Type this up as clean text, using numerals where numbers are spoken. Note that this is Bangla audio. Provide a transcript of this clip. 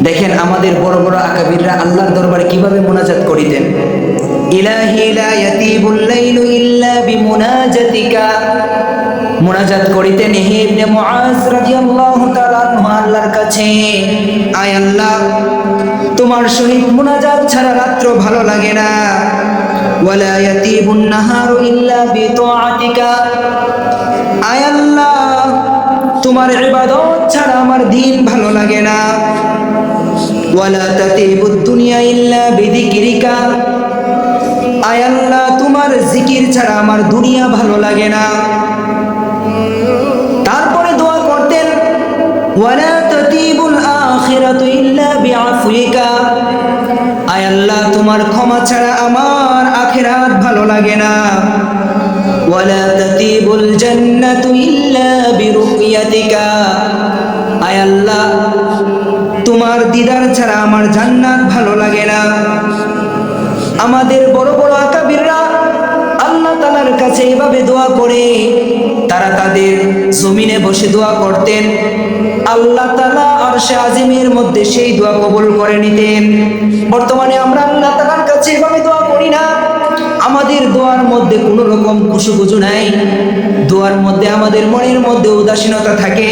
দেখেন আমাদের বড় বড় আকাবিররা আল্লাহর দরবারে কিভাবে মুনাজাত করিতেন। ইলাহি লা ইয়াতিবুল লাইলু ইল্লা বিমুনাজাতিকা, মুনাজাত করিতেন হে ইবনে মুআজ রাদিয়াল্লাহু তাআলা আনহু আল্লাহর কাছে, আয় আল্লাহ তোমার সহিত মুনাজাত ছাড়া রাত্র ভালো লাগে না। ওয়ালা ইয়াতিবুন নাহারু ইল্লা বিতাআতিকা, আয় আল্লাহ তোমার ইবাদত ছাড়া আমার দিন ভালো লাগে না। ওয়ালা তাতিবুদ দুনিয়া ইল্লা বিযিকরিকা, আয় আল্লাহ তোমার জিকির ছাড়া আমার দুনিয়া ভালো লাগে না। তারপরে দোয়া করতেন ওয়ালা তাতিবুল আখিরাতু ইল্লা বিআফুইকা, আয় আল্লাহ তোমার ক্ষমা ছাড়া আমার আখিরাত ভালো লাগে না। ওয়ালা তাতিবুল জান্নাতু ইল্লা বিরুয়াতিকা, আয় আল্লাহ তোমার দিদার ছাড়া আমার জান্নাত ভালো লাগে না। আমাদের বড় বড় আকাবিররা আল্লাহ তাআলার কাছে এভাবে দোয়া করে তারা তাদের জমিনে বসে দোয়া করতেন। আল্লাহ তাআলা আরশে আজিমের মধ্যে সেই দোয়া কবুল করে নিতেন। বর্তমানে আমরা আল্লাহ তাআলার কাছে এভাবে দোয়া করি না। আমাদের দোয়ার মধ্যে কোনো রকম খুশুখুজু নাই, দোয়ার মধ্যে আমাদের মনের মধ্যে উদাসীনতা থাকে।